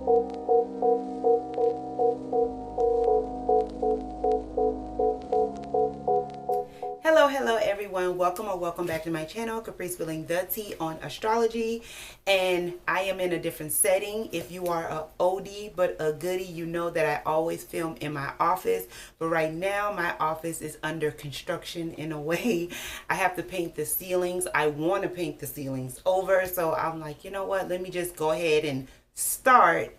Hello everyone, welcome or welcome back to my channel, Capri spilling the tea on astrology. And I am in a different setting. If you are a oldie but a goodie, you know that I always film in my office, but right now my office is under construction. In a way, I have to paint the ceilings. I want to paint the ceilings over, so I'm like, you know what, let me just go ahead and start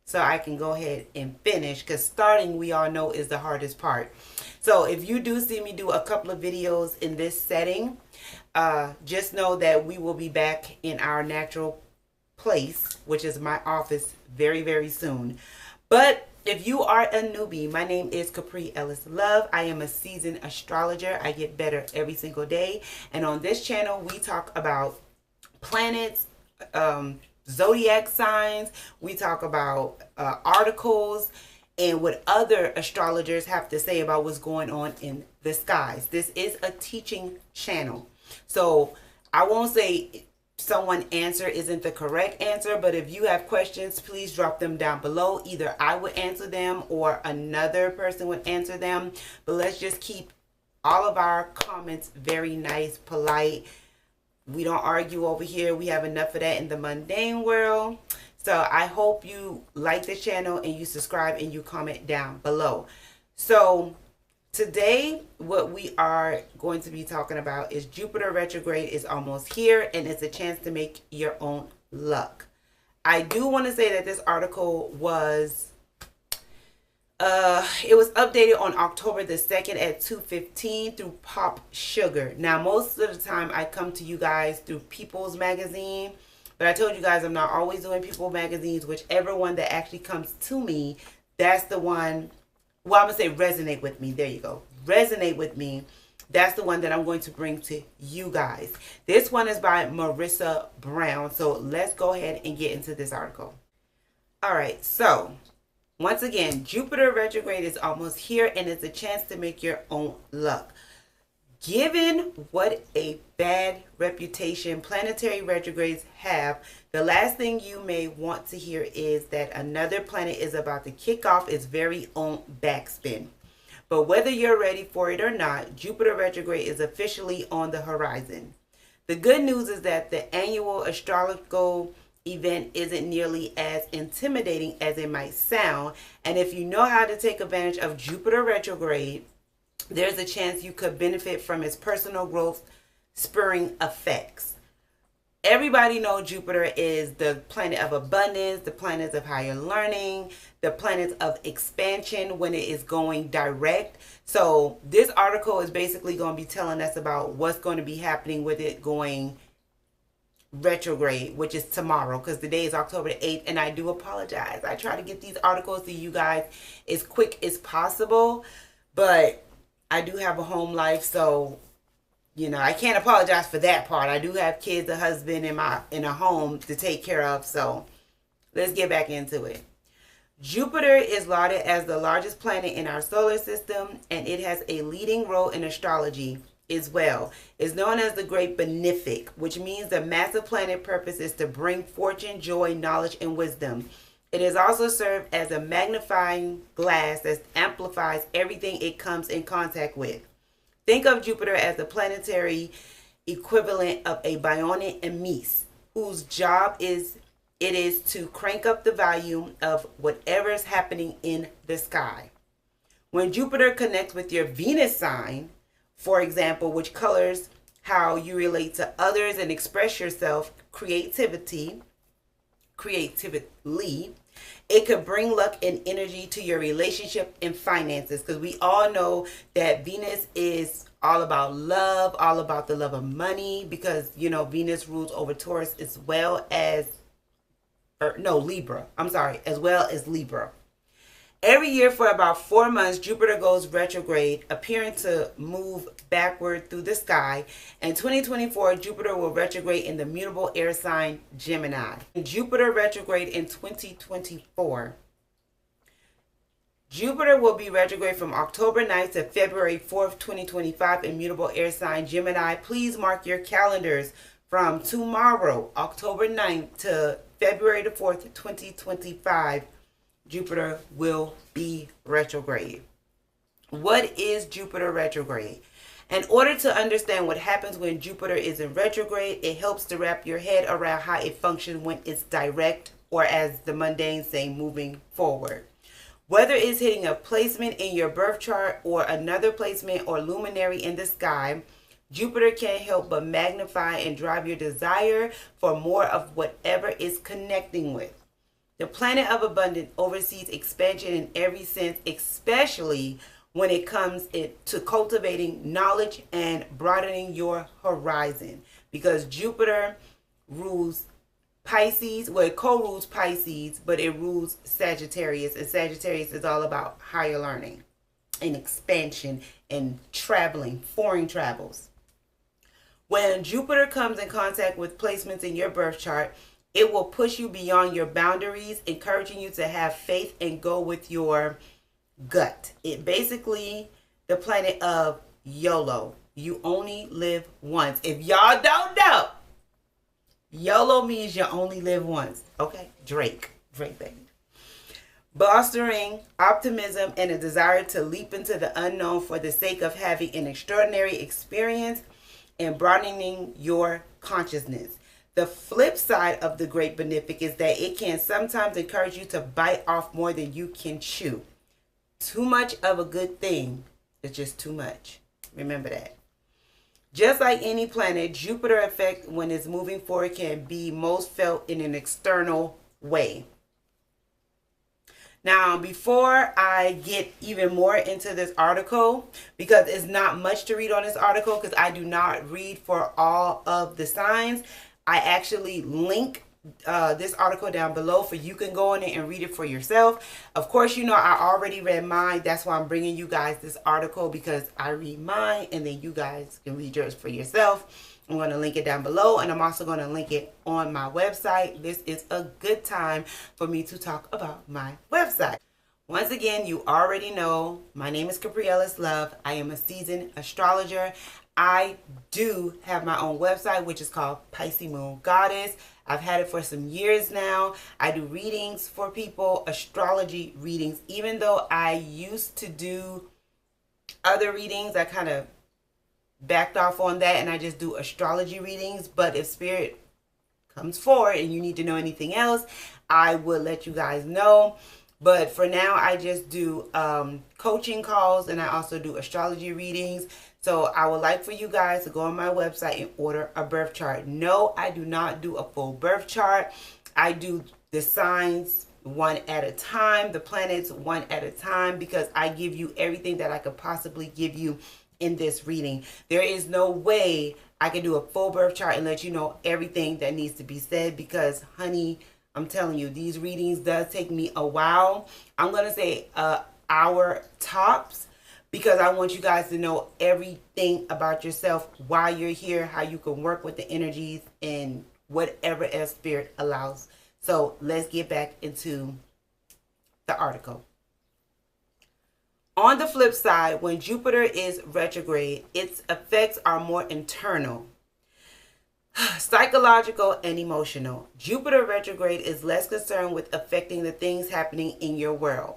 so I can go ahead and finish, because starting, we all know, is the hardest part. So if you do see me do a couple of videos in this setting, just know that we will be back in our natural place, which is my office, very, very soon. But if you are a newbie, my name is Capri Ellis Love. I am a seasoned astrologer. I get better every single day. And on this channel, we talk about planets, zodiac signs. We talk about articles and what other astrologers have to say about what's going on in the skies. This is a teaching channel, so I won't say someone answer isn't the correct answer, but if you have questions, please drop them down below. Either I would answer them or another person would answer them, but let's just keep all of our comments very nice, polite. We don't argue over here. We have enough of that in the mundane world. So I hope you like the channel and you subscribe and you comment down below. So today, what we are going to be talking about is Jupiter retrograde is almost here, and it's a chance to make your own luck. I do want to say that this article was it was updated on October the 2nd at 2:15 through Pop Sugar. Now, most of the time I come to you guys through People's Magazine, but I told you guys I'm not always doing People magazines. Whichever one that actually comes to me, that's the one. Well, I'm going to say resonate with me. There you go. Resonate with me. That's the one that I'm going to bring to you guys. This one is by Marissa Brown. So let's go ahead and get into this article. All right. So once again, Jupiter retrograde is almost here, and it's a chance to make your own luck. Given what a bad reputation planetary retrogrades have, the last thing you may want to hear is that another planet is about to kick off its very own backspin. But whether you're ready for it or not, Jupiter retrograde is officially on the horizon. The good news is that the annual astrological event isn't nearly as intimidating as it might sound, and if you know how to take advantage of Jupiter retrograde, there's a chance you could benefit from its personal growth spurring effects. Everybody knows Jupiter is the planet of abundance, the planet of higher learning, the planet of expansion when it is going direct. So this article is basically going to be telling us about what's going to be happening with it going retrograde, which is tomorrow, because the day is October the 8th, and I do apologize. I try to get these articles to you guys as quick as possible, but I do have a home life, so you know I can't apologize for that part. I do have kids, a husband, in a home to take care of, so let's get back into it. Jupiter is lauded as the largest planet in our solar system, and it has a leading role in astrology as well. It's known as the Great Benefic, which means the massive planet purpose is to bring fortune, joy, knowledge, and wisdom. It is also served as a magnifying glass that amplifies everything it comes in contact with. Think of Jupiter as the planetary equivalent of a bionic Emis, whose job is to crank up the volume of whatever is happening in the sky. When Jupiter connects with your Venus sign, for example, which colors how you relate to others and express yourself creatively, it could bring luck and energy to your relationship and finances, because we all know that Venus is all about love, all about the love of money, because you know Venus rules over Taurus as well as Libra. As well as Libra. Every year for about 4 months, Jupiter goes retrograde, appearing to move backward through the sky. In 2024, Jupiter will retrograde in the mutable air sign Gemini. Jupiter retrograde in 2024. Jupiter will be retrograde from October 9th to February 4th, 2025 in mutable air sign Gemini. Please mark your calendars from tomorrow, October 9th to February the 4th, 2025, Jupiter will be retrograde. What is Jupiter retrograde? In order to understand what happens when Jupiter is in retrograde, it helps to wrap your head around how it functions when it's direct, or as the mundane say, moving forward. Whether it's hitting a placement in your birth chart or another placement or luminary in the sky, Jupiter can't help but magnify and drive your desire for more of whatever it's connecting with. The planet of abundance oversees expansion in every sense, especially when it comes to cultivating knowledge and broadening your horizon. Because Jupiter rules Pisces, well, it co-rules Pisces, but it rules Sagittarius. And Sagittarius is all about higher learning and expansion and traveling, foreign travels. When Jupiter comes in contact with placements in your birth chart, it will push you beyond your boundaries, encouraging you to have faith and go with your gut. It basically the planet of YOLO. You only live once. If y'all don't know, YOLO means you only live once. Okay? Drake baby. Bolstering optimism and a desire to leap into the unknown for the sake of having an extraordinary experience and broadening your consciousness. The flip side of the great benefic is that it can sometimes encourage you to bite off more than you can chew. Too much of a good thing is just too much. Remember that. Just like any planet, Jupiter effect when it's moving forward can be most felt in an external way. Now, before I get even more into this article, because it's not much to read on this article, because I do not read for all of the signs, I actually link this article down below for you can go on it and read it for yourself. Of course, you know I already read mine. That's why I'm bringing you guys this article, because I read mine and then you guys can read yours for yourself. I'm going to link it down below, and I'm also going to link it on my website. This is a good time for me to talk about my website. Once again, you already know my name is Capriellis Love. I am a seasoned astrologer. I do have my own website, which is called Piscesmoongoddess. I've had it for some years now. I do readings for people, astrology readings. Even though I used to do other readings, I kind of backed off on that and I just do astrology readings. But if spirit comes forward and you need to know anything else, I will let you guys know. But for now, I just do coaching calls, and I also do astrology readings. So I would like for you guys to go on my website and order a birth chart. No, I do not do a full birth chart. I do the signs one at a time, the planets one at a time, because I give you everything that I could possibly give you in this reading. There is no way I can do a full birth chart and let you know everything that needs to be said, because, honey, I'm telling you, these readings does take me a while. I'm going to say hour tops, because I want you guys to know everything about yourself, why you're here, how you can work with the energies, and whatever else spirit allows. So let's get back into the article. On the flip side, when Jupiter is retrograde, its effects are more internal, psychological, and emotional. Jupiter retrograde is less concerned with affecting the things happening in your world,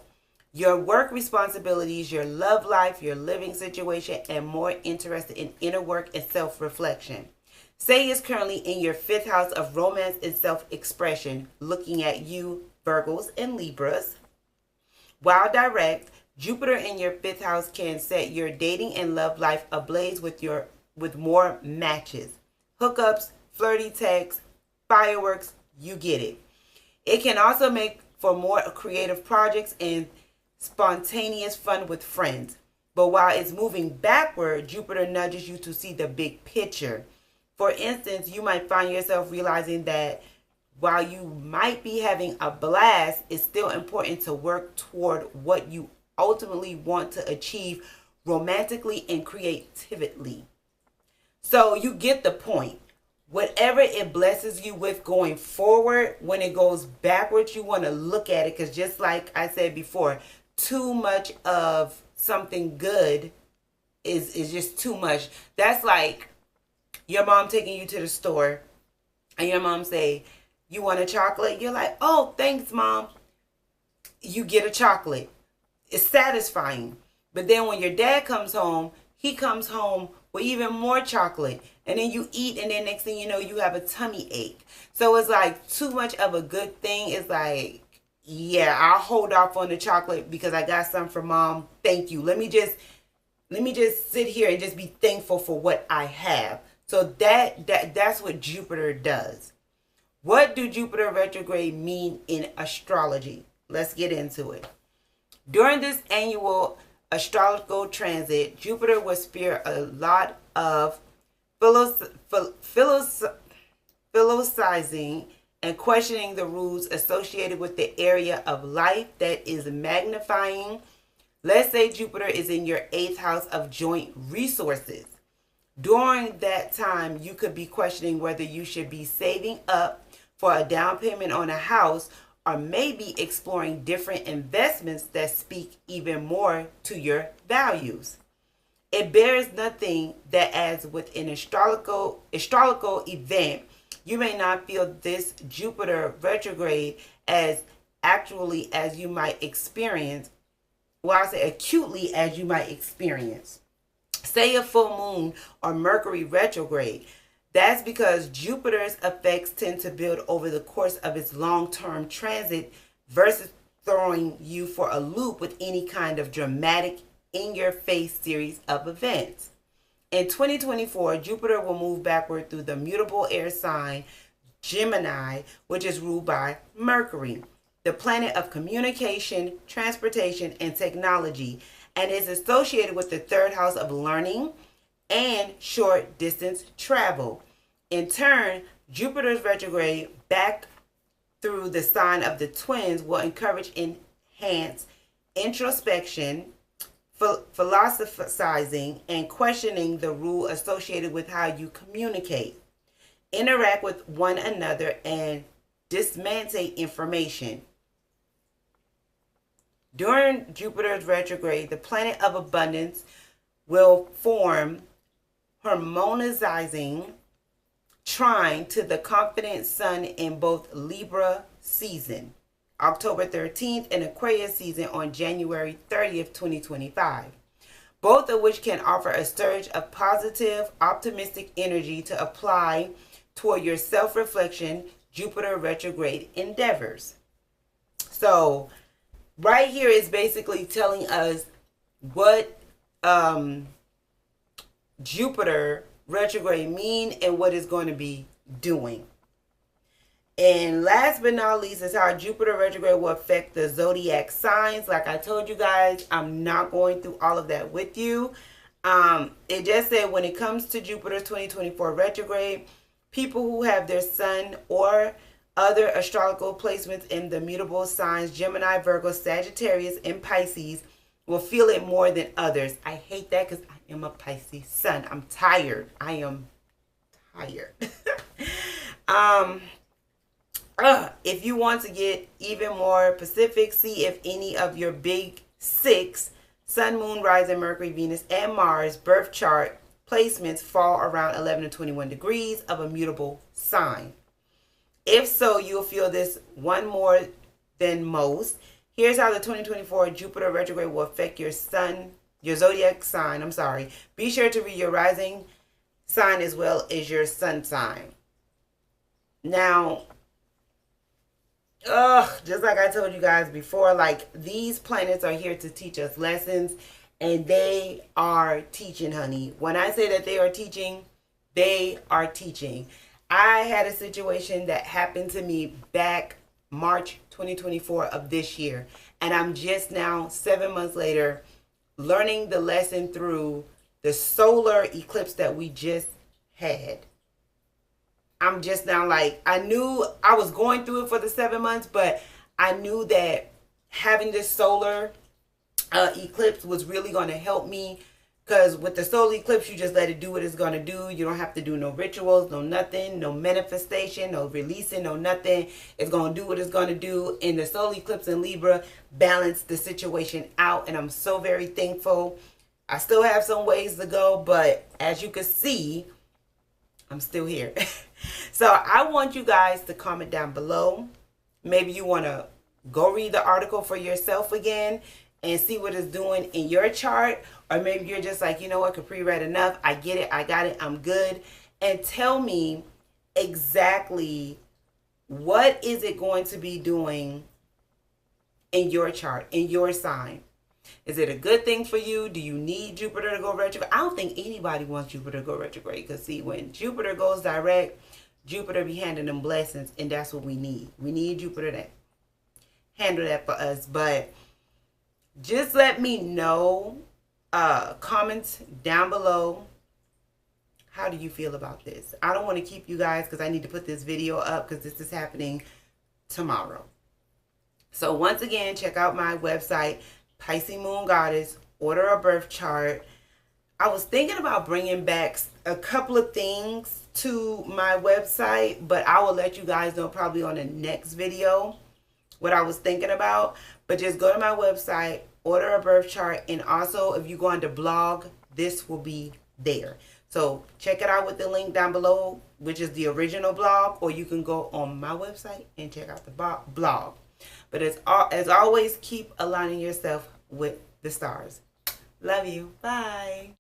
your work responsibilities, your love life, your living situation, and more interested in inner work and self-reflection. Say is currently in your 5th house of romance and self-expression, looking at you, Virgos and Libras. While direct, Jupiter in your 5th house can set your dating and love life ablaze with more matches, hookups, flirty texts, fireworks, you get it. It can also make for more creative projects and spontaneous fun with friends. But while it's moving backward, Jupiter nudges you to see the big picture. For instance, you might find yourself realizing that while you might be having a blast, it's still important to work toward what you ultimately want to achieve romantically and creatively. So you get the point. Whatever it blesses you with going forward, when it goes backwards, you want to look at it, because just like I said before, too much of something good is just too much. That's like, your mom taking you to the store and your mom say, you want a chocolate? You're like, oh, thanks, Mom. You get a chocolate. It's satisfying. But then when your dad comes home, he comes home with even more chocolate. And then you eat, and then next thing you know, you have a tummy ache. So it's like too much of a good thing. It's like, yeah, I'll hold off on the chocolate because I got some for Mom. Thank you. Let me just sit here and just be thankful for what I have. So that's what Jupiter does. What do Jupiter retrograde mean in astrology? Let's get into it. During this annual astrological transit, Jupiter will spare a lot of philosophizing and questioning the rules associated with the area of life that is magnifying. Let's say Jupiter is in your 8th house of joint resources. During that time, you could be questioning whether you should be saving up for a down payment on a house or maybe exploring different investments that speak even more to your values. It bears nothing that as with an astrological event, you may not feel this Jupiter retrograde as actually as you might experience. Well, I say acutely as you might experience. Say a full moon or Mercury retrograde. That's because Jupiter's effects tend to build over the course of its long-term transit versus throwing you for a loop with any kind of dramatic, in-your-face series of events. In 2024, Jupiter will move backward through the mutable air sign Gemini, which is ruled by Mercury, the planet of communication, transportation, and technology, and is associated with the 3rd house of learning and short distance travel. In turn, Jupiter's retrograde back through the sign of the twins will encourage enhanced introspection, philosophizing, and questioning the rule associated with how you communicate, interact with one another, and dismantle information. During Jupiter's retrograde, the planet of abundance will form harmonizing trine to the confident sun in both Libra season, October 13th, and Aquarius season on January 30th, 2025. Both of which can offer a surge of positive, optimistic energy to apply toward your self-reflection, Jupiter retrograde endeavors. So, right here is basically telling us what Jupiter retrograde mean and what it's going to be doing. And last but not least is how Jupiter retrograde will affect the zodiac signs. Like I told you guys, I'm not going through all of that with you. It just said when it comes to Jupiter's 2024 retrograde, people who have their sun or other astrological placements in the mutable signs Gemini, Virgo, Sagittarius, and Pisces will feel it more than others. I hate that because I am a Pisces sun. I'm tired. I am tired. If you want to get even more specific, see if any of your big 6 Sun, Moon, Rising, Mercury, Venus, and Mars birth chart placements fall around 11 to 21 degrees of a mutable sign. If so, you'll feel this one more than most. Here's how the 2024 Jupiter retrograde will affect your zodiac sign. Be sure to read your rising sign as well as your sun sign. Now, just like I told you guys before, like these planets are here to teach us lessons, and they are teaching, honey. When I say that they are teaching, they are teaching. I had a situation that happened to me back March 2024 of this year, and I'm just now 7 months later learning the lesson through the solar eclipse that we just had. I'm just now like, I knew I was going through it for the 7 months, but I knew that having this solar eclipse was really going to help me, because with the solar eclipse, you just let it do what it's going to do. You don't have to do no rituals, no nothing, no manifestation, no releasing, no nothing. It's going to do what it's going to do. And the solar eclipse in Libra balanced the situation out, and I'm so very thankful. I still have some ways to go, but as you can see, I'm still here. So I want you guys to comment down below. Maybe you want to go read the article for yourself again and see what it's doing in your chart. Or maybe you're just like, you know what, Capri read enough. I get it. I got it. I'm good. And tell me exactly what is it going to be doing in your chart, in your sign. Is it a good thing for you? Do you need Jupiter to go retrograde? I don't think anybody wants Jupiter to go retrograde, because see, when Jupiter goes direct, Jupiter be handing them blessings, and that's what we need. We need Jupiter to handle that for us. But just let me know, comments down below, how do you feel about this? I don't want to keep you guys because I need to put this video up because this is happening tomorrow. So once again, check out my website, Piscesmoongoddess, order a birth chart. I was thinking about bringing back a couple of things to my website, but I will let you guys know probably on the next video what I was thinking about. But just go to my website, order a birth chart, and also if you go on the blog, this will be there. So check it out with the link down below, which is the original blog, or you can go on my website and check out the blog. But as always, keep aligning yourself with the stars. Love you. Bye.